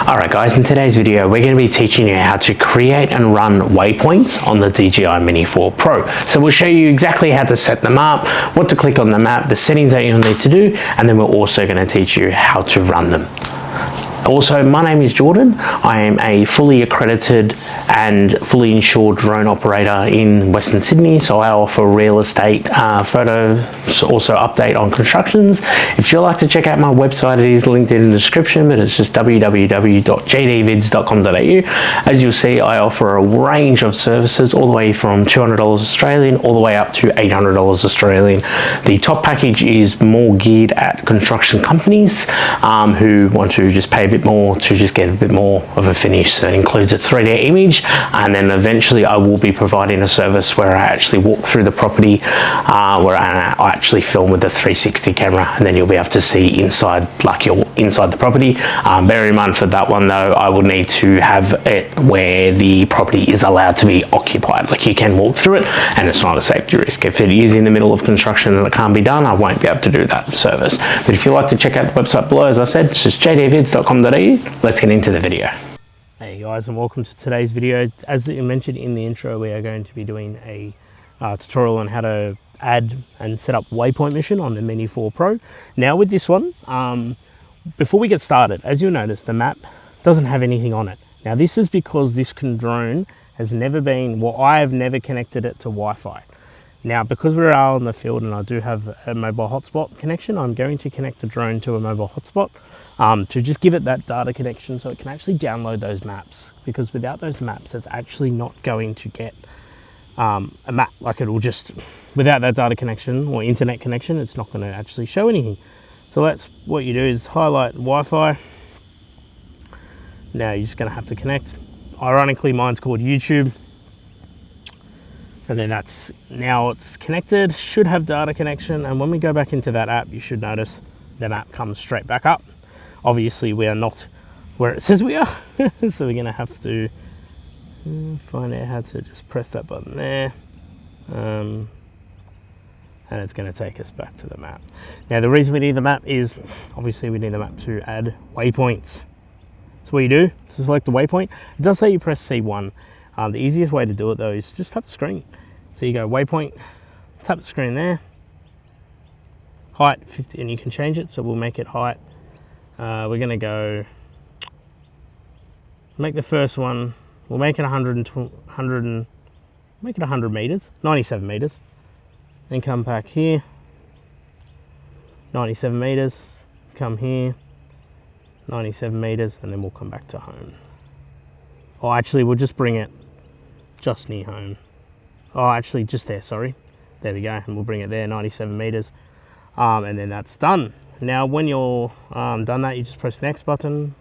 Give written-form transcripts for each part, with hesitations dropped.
Alright guys, in today's video we're going to be teaching you how to create and run waypoints on the DJI Mini 4 Pro. So we'll show you exactly how to set them up, what to click on the map, the settings that you'll need to do, and then we're also going to teach you how to run them. Also, my name is Jordan. I am a fully accredited and fully insured drone operator in Western Sydney, so I offer real estate, photos, also update on constructions. If you'd like to check out my website, it is linked in the description, but it's just www.jdvids.com.au. As you'll see, I offer a range of services all the way from $200 Australian all the way up to $800 Australian. The top package is more geared at construction companies who want to just pay a bit more to just get a bit more of a finish. So it includes a 3D image, and then eventually I will be providing a service where I actually walk through the property, where I actually film with the 360 camera, and then you'll be able to see inside, like you're inside the property. Bear in mind for that one though, I will need to have it where the property is allowed to be occupied. Like you can walk through it and it's not a safety risk. If it is in the middle of construction and it can't be done, I won't be able to do that service. But if you'd like to check out the website below, as I said, it's just jdvids.com.au. Let's get into the video. Hey guys, and welcome to today's video. As you mentioned in the intro, we are going to be doing a tutorial on how to add and set up waypoint mission on the Mini 4 Pro. Now with this one, before we get started, as you'll notice, the map doesn't have anything on it. Now this is because this drone has never been, well, I have never connected it to Wi-Fi. Now, because we're out in the field and I do have a mobile hotspot connection, I'm going to connect the drone to a mobile hotspot to just give it that data connection so it can actually download those maps, because without those maps it's actually not going to get a map. Like, it will just, without that data connection or internet connection, it's not going to actually show anything. So that's what you do, is highlight Wi-Fi. Now you're just going to have to connect. Ironically, mine's called YouTube. And then that's, now it's connected, should have data connection, and when we go back into that app, you should notice the map comes straight back up. Obviously we are not where it says we are, so we're gonna have to find out how to just press that button there, and it's gonna take us back to the map. Now the reason we need the map is, obviously we need the map to add waypoints. So what you do, to select the waypoint, it does say you press C1. The easiest way to do it though is just tap the screen. So you go waypoint, tap the screen there, height 50, and you can change it. So we'll make it height. We're gonna go, make the first one, we'll make it 100 meters, 97 meters. Then come back here, 97 meters, come here, 97 meters, and then we'll come back to home. Oh, actually, we'll just bring it just near home. Oh, actually, just there, sorry. There we go, and we'll bring it there, 97 meters. And then that's done. Now, when you're done that, you just press the next button.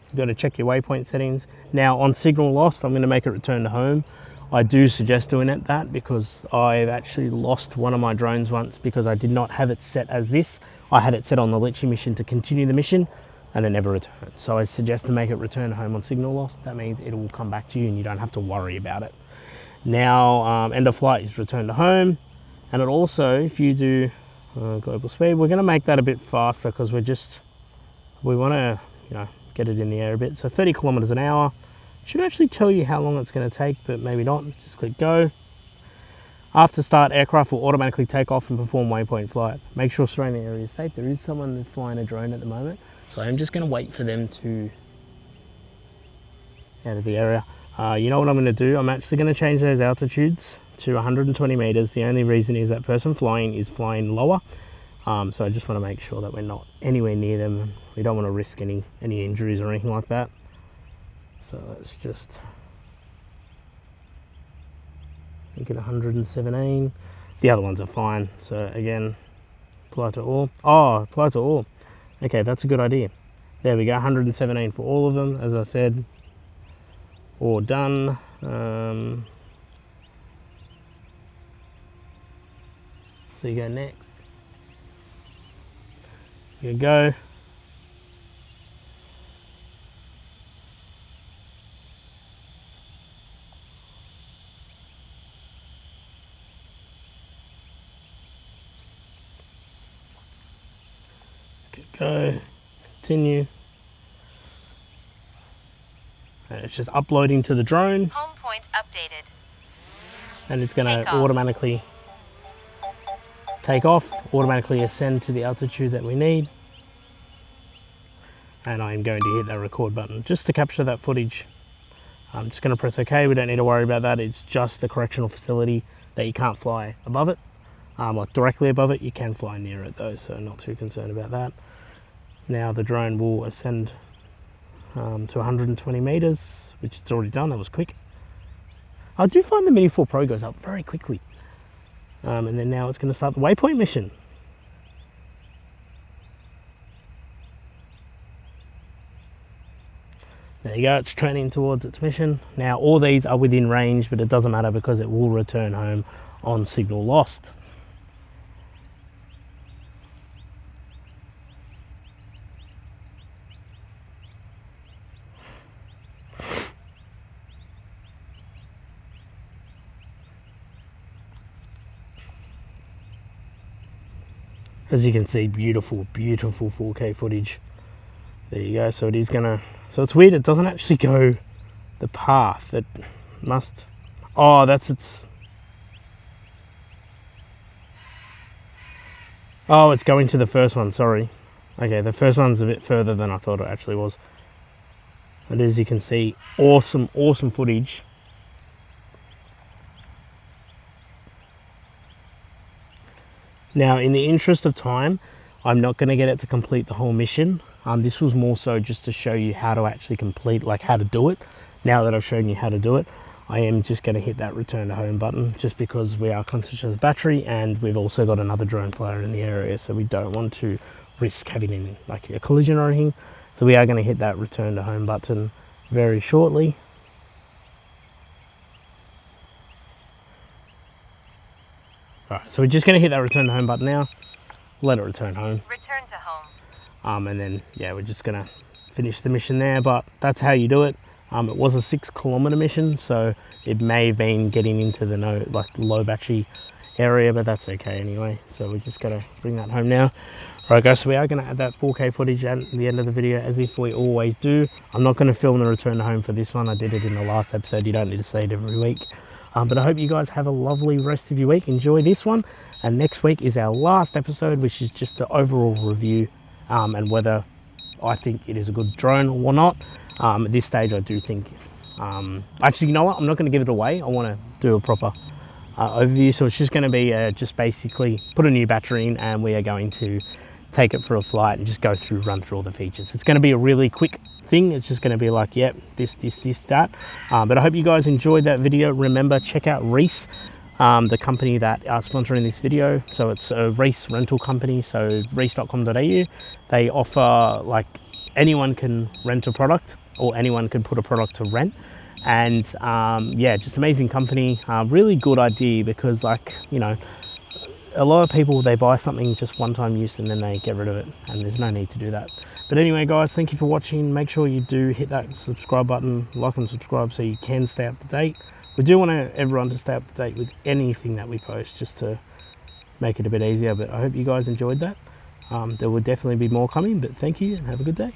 You've got to check your waypoint settings. Now, on signal lost, I'm going to make it return to home. I do suggest doing that because I've actually lost one of my drones once because I did not have it set as this. I had it set on the Litchi mission to continue the mission, and it never returned. So I suggest to make it return home on signal loss. That means it will come back to you and you don't have to worry about it. Now, end of flight is return to home. And it also, if you do global speed, we're gonna make that a bit faster because we wanna, get it in the air a bit. So 30 kilometers an hour. Should actually tell you how long it's gonna take, but maybe not. Just click go. After start, aircraft will automatically take off and perform waypoint flight. Make sure surrounding area is safe. There is someone flying a drone at the moment, so I'm just going to wait for them to out of the area. You know what I'm going to do? I'm actually going to change those altitudes to 120 meters. The only reason is that person flying is flying lower, so I just want to make sure that we're not anywhere near them. We don't want to risk any injuries or anything like that. So let's just make it 117. The other ones are fine. So again, apply to all. Oh, apply to all. Okay, that's a good idea. There we go, 117 for all of them, as I said. All done. So you go next. You go. Go, continue. And it's just uploading to the drone. Home point updated. And it's going to automatically take off, automatically ascend to the altitude that we need. And I'm going to hit that record button just to capture that footage. I'm just going to press OK. We don't need to worry about that. It's just the correctional facility that you can't fly above it. Like directly above it, you can fly near it though, so not too concerned about that. Now the drone will ascend to 120 meters, which it's already done. That was quick. I do find the Mini 4 Pro goes up very quickly. And then now it's going to start the Waypoint mission. There you go, it's turning towards its mission. Now all these are within range, but it doesn't matter because it will return home on signal lost. As you can see, beautiful 4K footage. There you go. So it is gonna, so it's weird, it doesn't actually go the path. It must, oh, that's its, oh, it's going to the first one, sorry. Okay, the first one's a bit further than I thought it actually was. And as you can see, awesome footage. Now, in the interest of time, I'm not going to get it to complete the whole mission. This was more so just to show you how to actually complete, like how to do it. Now that I've shown you how to do it, I am just going to hit that return to home button just because we are conscious of battery and we've also got another drone flyer in the area, so we don't want to risk having any, like a collision or anything. So we are going to hit that return to home button very shortly. Alright, so we're just going to hit that return to home button now. Let it return home. Return to home. And then, yeah, we're just going to finish the mission there, but that's how you do it. It was a 6-kilometer mission, so it may have been getting into the low battery area, but that's okay anyway. So we're just going to bring that home now. Alright guys, so we are going to add that 4K footage at the end of the video, as if we always do. I'm not going to film the return to home for this one. I did it in the last episode. You don't need to say it every week. But I hope you guys have a lovely rest of your week. Enjoy this one. And next week is our last episode, which is just an overall review and whether I think it is a good drone or not. At this stage, I do think, actually, you know what? I'm not going to give it away. I want to do a proper overview. So it's just going to be just basically put a new battery in and we are going to take it for a flight and just run through all the features. It's going to be a really quick thing. It's just going to be like, yep, this, that. But I hope you guys enjoyed that video. Remember, check out Reese, the company that are sponsoring this video. So it's a Reese rental company, so reese.com.au. They offer, like, anyone can rent a product or anyone can put a product to rent. And yeah, just amazing company. Really good idea because, like, you know, a lot of people, they buy something just one time use and then they get rid of it, and there's no need to do that. But anyway guys, thank you for watching. Make sure you do hit that subscribe button, like and subscribe so you can stay up to date. We do want everyone to stay up to date with anything that we post, just to make it a bit easier. But I hope you guys enjoyed that. There will definitely be more coming, but thank you and have a good day.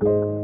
You